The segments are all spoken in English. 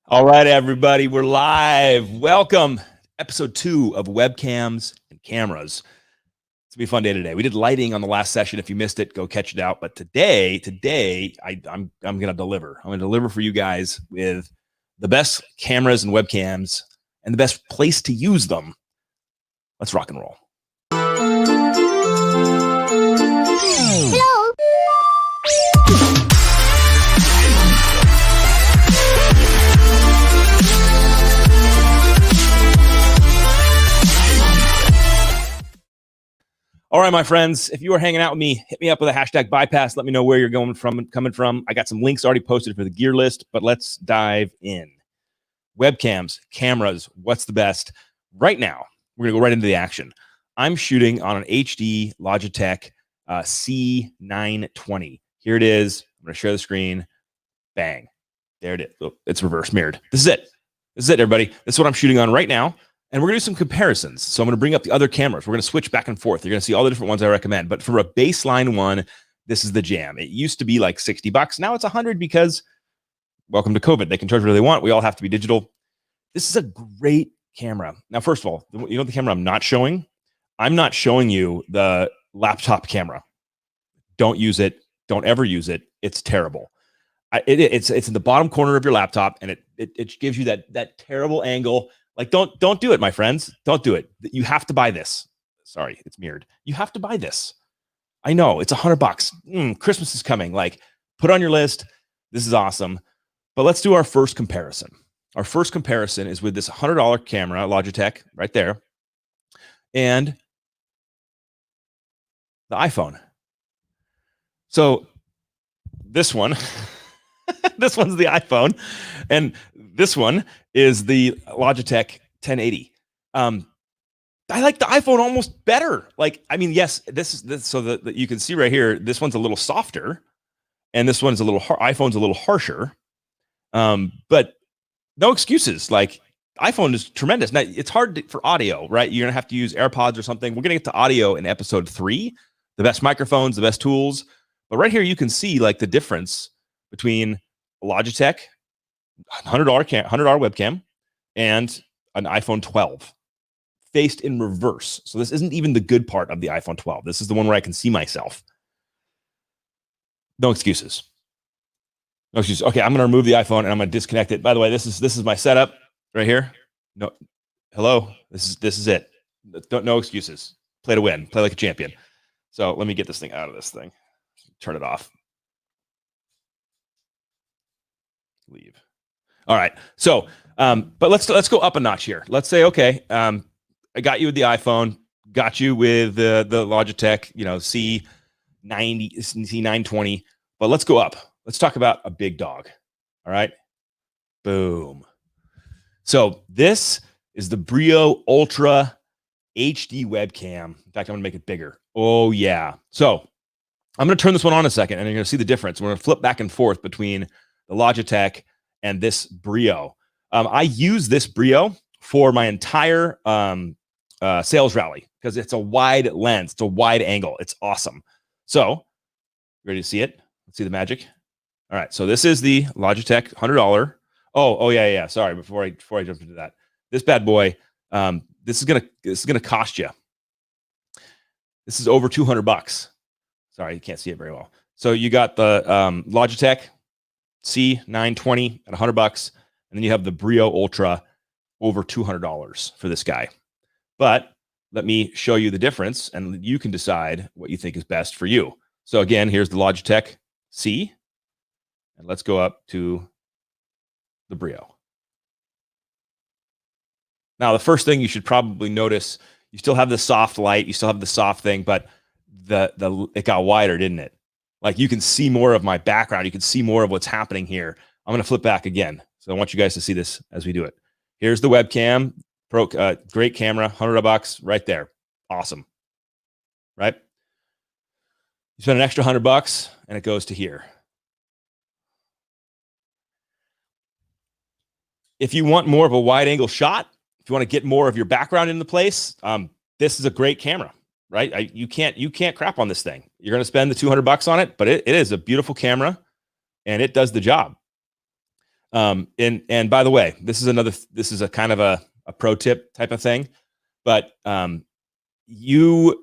All right, everybody, we're live. Welcome. Episode 2 of Webcams and Cameras. It's gonna be a fun day today. We did lighting on the last session. If you missed it, go catch it out. But today, I'm gonna deliver. I'm gonna deliver for you guys with the best cameras and webcams and the best place to use them. Let's rock and roll. Hello. All right, my friends, if you are hanging out with me, hit me up with a hashtag bypass. Let me know where you're coming from. I got some links already posted for the gear list, but let's dive in. Webcams, cameras, what's the best? Right now, we're gonna go right into the action. I'm shooting on an HD Logitech C920. Here it is. I'm gonna share the screen. Bang. There it is. Oh, it's reverse mirrored. This is it. This is it, everybody. This is what I'm shooting on right now. And we're going to do some comparisons. So I'm going to bring up the other cameras. We're going to switch back and forth. You're going to see all the different ones I recommend. But for a baseline one, this is the jam. It used to be like $60. Now it's $100 because welcome to COVID. They can charge whatever they want. We all have to be digital. This is a great camera. Now, first of all, you know the camera I'm not showing? I'm not showing you the laptop camera. Don't use it. Don't ever use it. It's terrible. It's in the bottom corner of your laptop, and it gives you that terrible angle. Like, don't do it, my friends. Don't do it. You have to buy this. Sorry, it's mirrored. You have to buy this. I know it's $100. Christmas is coming. Like, put it on your list. This is awesome. But let's do our first comparison. Our first comparison is with this $100 camera, Logitech, right there, and the iPhone. So this one, this one's the iPhone, and this one is the Logitech 1080. I like the iPhone almost better. Like, I mean, yes, this so that you can see right here, this one's a little softer, and this one's a little iPhone's a little harsher. But no excuses. Like, iPhone is tremendous. Now it's hard for audio, right? You're gonna have to use AirPods or something. We're gonna get to audio in episode 3. The best microphones, the best tools. But right here, you can see like the difference between a Logitech $100 webcam and an iPhone 12 faced in reverse. So this isn't even the good part of the iPhone 12. This is the one where I can see myself. No excuses. No excuses. Okay, I'm going to remove the iPhone and I'm going to disconnect it. By the way, this is my setup right here. No, hello. This is it. No excuses. Play to win. Play like a champion. So let me get this thing out of this thing. Turn it off. Leave. All right. So, but let's go up a notch here. Let's say, okay, I got you with the iPhone, got you with the Logitech, C90, C920, but let's go up. Let's talk about a big dog. All right. Boom. So this is the Brio Ultra HD webcam. In fact, I'm going to make it bigger. Oh yeah. So I'm going to turn this one on a second and you're going to see the difference. We're going to flip back and forth between the Logitech and this Brio. I use this Brio for my entire sales rally because it's a wide lens. It's a wide angle. It's awesome. So, ready to see it? Let's see the magic. All right. So this is the Logitech $100. Oh yeah. Sorry. Before I jump into that, this bad boy. This is gonna cost you. This is over $200. Sorry, you can't see it very well. So you got the Logitech C920 at $100, and then you have the Brio Ultra over $200 for this guy. But let me show you the difference, and you can decide what you think is best for you. So again, here's the Logitech C, and let's go up to the Brio. Now, the first thing you should probably notice, you still have the soft light, you still have the soft thing, but it got wider, didn't it? Like, you can see more of my background. You can see more of what's happening here. I'm going to flip back again. So I want you guys to see this as we do it. Here's the webcam. Great camera, $100 right there. Awesome. Right? You spend an extra $100 and it goes to here. If you want more of a wide angle shot, if you want to get more of your background in the place, this is a great camera, right? You can't crap on this thing. You're going to spend the $200 on it, but it is a beautiful camera and it does the job. And by the way, this is a kind of a pro tip type of thing, but you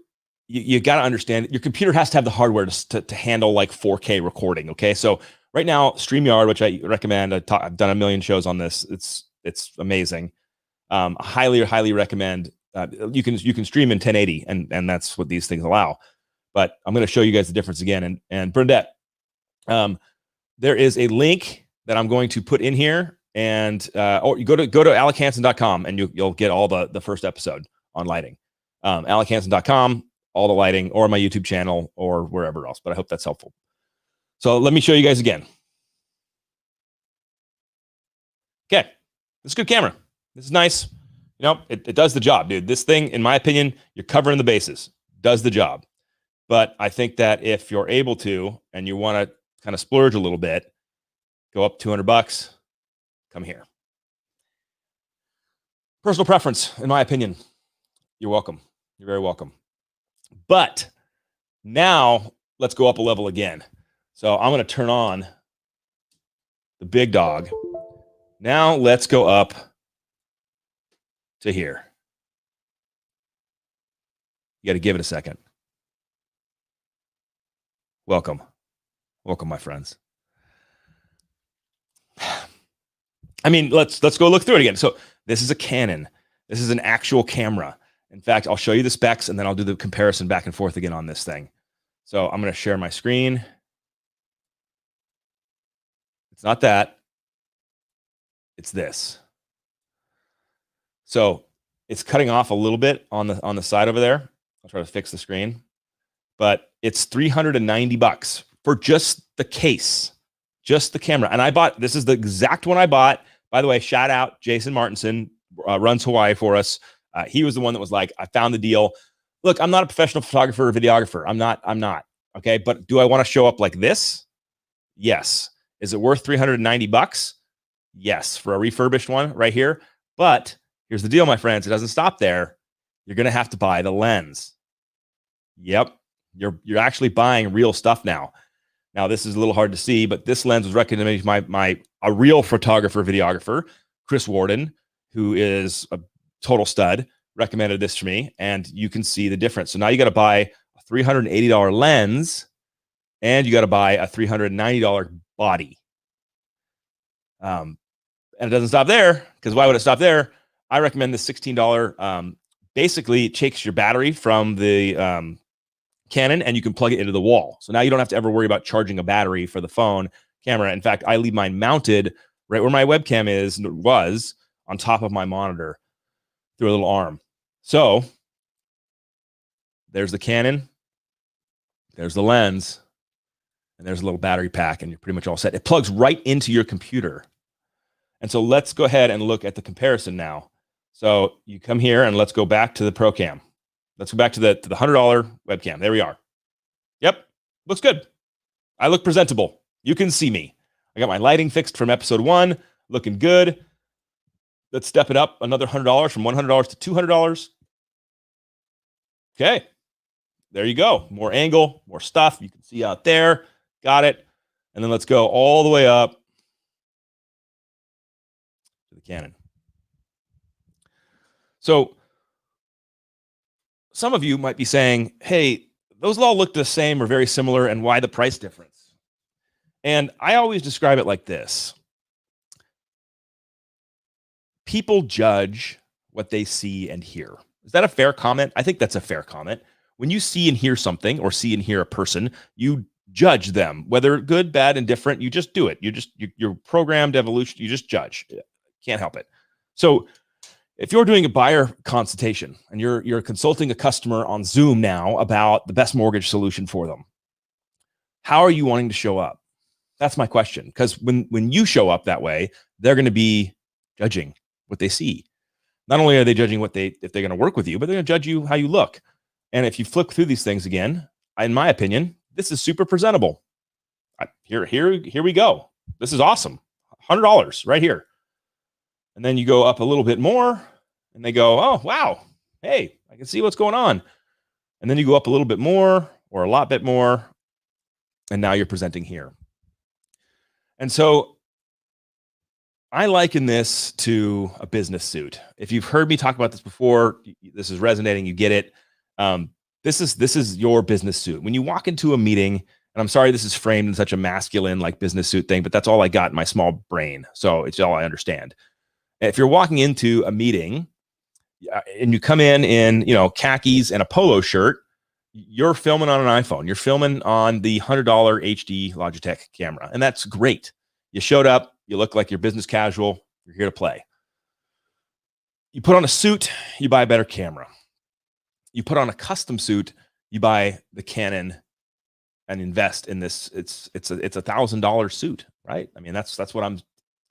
got to understand your computer has to have the hardware to handle like 4K recording. Okay. So right now, StreamYard, which I recommend, I've done a million shows on this. It's amazing. Highly recommend. You can stream in 1080 and that's what these things allow. But I'm going to show you guys the difference again. And Bernadette, there is a link that I'm going to put in here, and or you go to alechansen.com and you'll get all the first episode on lighting. alechansen.com, all the lighting, or my YouTube channel, or wherever else. But I hope that's helpful. So let me show you guys again. Okay, this is a good camera. This is nice. You know, it does the job, dude. This thing, in my opinion, you're covering the bases. Does the job. But I think that if you're able to, and you want to kind of splurge a little bit, go up $200, come here. Personal preference, in my opinion. You're welcome. You're very welcome. But now let's go up a level again. So I'm going to turn on the big dog. Now let's go up to here. You got to give it a second. Welcome. Welcome, my friends. I mean, let's go look through it again. So this is a Canon. This is an actual camera. In fact, I'll show you the specs and then I'll do the comparison back and forth again on this thing. So I'm going to share my screen. It's not that. It's this. So it's cutting off a little bit on the side over there. I'll try to fix the screen. But it's $390 for just the case, just the camera. And I bought, this is the exact one I bought. By the way, shout out Jason Martinson, runs Hawaii for us. He was the one that was like, I found the deal. Look, I'm not a professional photographer or videographer. I'm not. Okay. But do I want to show up like this? Yes. Is it worth $390? Yes. For a refurbished one right here. But here's the deal, my friends. It doesn't stop there. You're going to have to buy the lens. Yep. You're actually buying real stuff now. Now, this is a little hard to see, but this lens was recommended by a real photographer, videographer, Chris Warden, who is a total stud, recommended this to me, and you can see the difference. So now you got to buy a $380 lens, and you got to buy a $390 body. And it doesn't stop there, because why would it stop there? I recommend this $16. Basically, it takes your battery from the Canon and you can plug it into the wall. So now you don't have to ever worry about charging a battery for the phone camera. In fact, I leave mine mounted right where my webcam was on top of my monitor through a little arm. So there's the Canon, there's the lens, and there's a little battery pack, and you're pretty much all set. It plugs right into your computer. And so let's go ahead and look at the comparison now. So you come here and let's go back to the Pro Cam. Let's go back to the $100 webcam. There we are. Yep. Looks good. I look presentable. You can see me. I got my lighting fixed from episode 1. Looking good. Let's step it up another $100 from $100 to $200. Okay. There you go. More angle, more stuff. You can see out there. Got it. And then let's go all the way up to the Canon. So some of you might be saying, hey, those all look the same or very similar, and why the price difference? And I always describe it like this. People judge what they see and hear. Is that a fair comment? I think that's a fair comment. When you see and hear something, or see and hear a person, you judge them, whether good, bad, indifferent. You just do it. You're programmed evolution. You just judge. Can't help it. So if you're doing a buyer consultation and you're consulting a customer on Zoom now about the best mortgage solution for them, how are you wanting to show up? That's my question. Because when you show up that way, they're going to be judging what they see. Not only are they judging if they're going to work with you, but they're going to judge you how you look. And if you flick through these things again, in my opinion, this is super presentable. Here we go. This is awesome. $100 right here. And then you go up a little bit more and they go, oh, wow. Hey, I can see what's going on. And then you go up a little bit more or a lot bit more. And now you're presenting here. And so I liken this to a business suit. If you've heard me talk about this before, this is resonating, you get it. This is your business suit. When you walk into a meeting, and I'm sorry this is framed in such a masculine like business suit thing, but that's all I got in my small brain. So it's all I understand. If you're walking into a meeting and you come in, khakis and a polo shirt, you're filming on an iPhone. You're filming on the $100 HD Logitech camera, and that's great. You showed up, you look like you're business casual, you're here to play. You put on a suit, you buy a better camera. You put on a custom suit, you buy the Canon and invest in this. It's a $1,000 suit, right? I mean, that's what I'm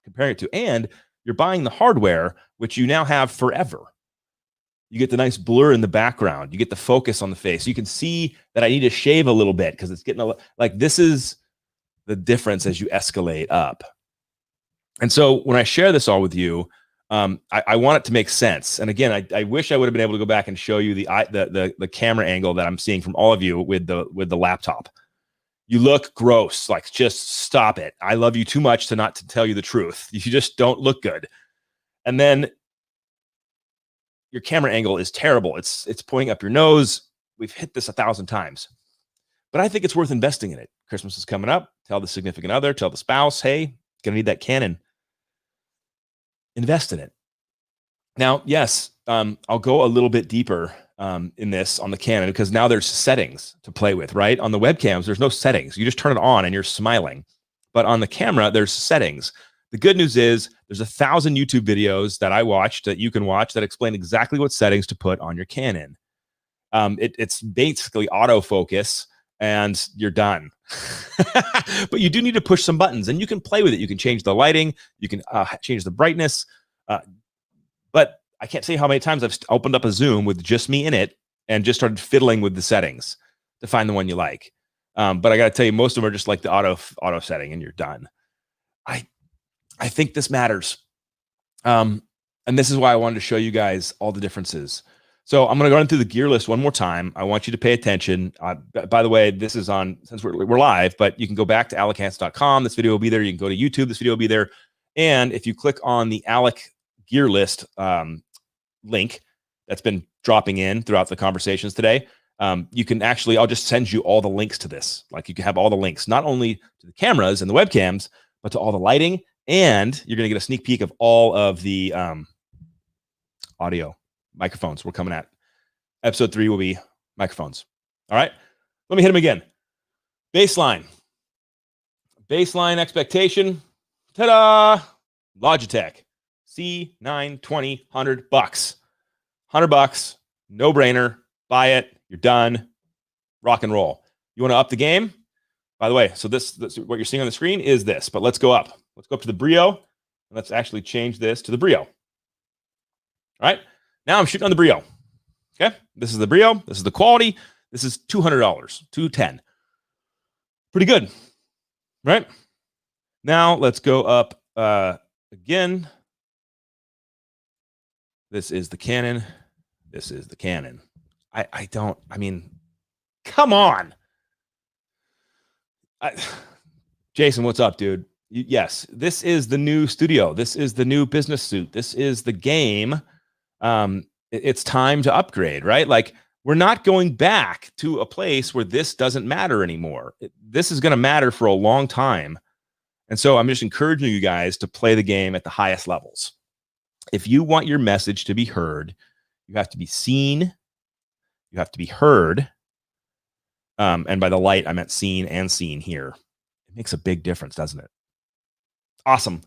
comparing it to. And you're buying the hardware, which you now have forever. You get the nice blur in the background. You get the focus on the face. You can see that I need to shave a little bit because it's getting like this is the difference as you escalate up. And so when I share this all with you, I want it to make sense. And again, I wish I would have been able to go back and show you the camera angle that I'm seeing from all of you with the laptop. You look gross. Like, just stop it. I love you too much to not to tell you the truth. You just don't look good. And then your camera angle is terrible. It's pointing up your nose. We've hit this 1,000 times, but I think it's worth investing in it. Christmas is coming up. Tell the significant other, tell the spouse, hey, gonna need that Canon. Invest in it. Now, yes, I'll go a little bit deeper in this on the Canon because now there's settings to play with, right? On the webcams, there's no settings. You just turn it on and you're smiling. But on the camera, there's settings. The good news is there's 1,000 YouTube videos that I watched that you can watch that explain exactly what settings to put on your Canon. It's basically autofocus and you're done. But you do need to push some buttons and you can play with it. You can change the lighting. You can change the brightness. But I can't say how many times I've opened up a Zoom with just me in it and just started fiddling with the settings to find the one you like. But I got to tell you, most of them are just like the auto setting and you're done. I think this matters. And this is why I wanted to show you guys all the differences. So I'm going to go into the gear list one more time. I want you to pay attention. By the way, this is on, since we're live, but you can go back to alechansen.com. This video will be there. You can go to YouTube. This video will be there. And if you click on the Alec gear list link that's been dropping in throughout the conversations today, you can actually, I'll just send you all the links to this. Like, you can have all the links, not only to the cameras and the webcams, but to all the lighting. And you're going to get a sneak peek of all of the audio microphones we're coming at. Episode 3 will be microphones. All right. Let me hit them again. Baseline expectation. Ta-da! Logitech C920, $100. $100, no brainer. Buy it. You're done. Rock and roll. You want to up the game? By the way, so this what you're seeing on the screen is this, but let's go up. Let's go up to the Brio, and let's actually change this to the Brio. All right. Now I'm shooting on the Brio. Okay. This is the Brio. This is the quality. This is $200, $210. Pretty good. Right. Now let's go up again. This is the Canon. This is the Canon. I mean, come on. Jason, what's up, dude? Yes, this is the new studio. This is the new business suit. This is the game. It's time to upgrade, right? Like, we're not going back to a place where this doesn't matter anymore. This is going to matter for a long time. And so I'm just encouraging you guys to play the game at the highest levels. If you want your message to be heard, you have to be seen. You have to be heard. And by the light, I meant seen and seen here. It makes a big difference, doesn't it? Awesome.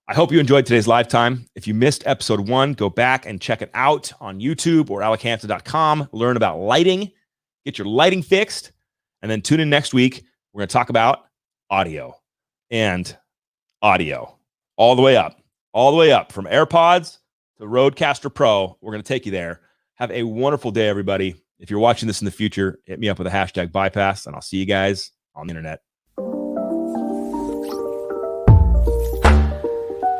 I hope you enjoyed today's live time. If you missed episode 1, go back and check it out on YouTube or alechansen.com. Learn about lighting, get your lighting fixed, and then tune in next week. We're going to talk about audio and audio all the way up from AirPods to Rodecaster Pro. We're going to take you there. Have a wonderful day, everybody. If you're watching this in the future, hit me up with a hashtag bypass, and I'll see you guys on the internet.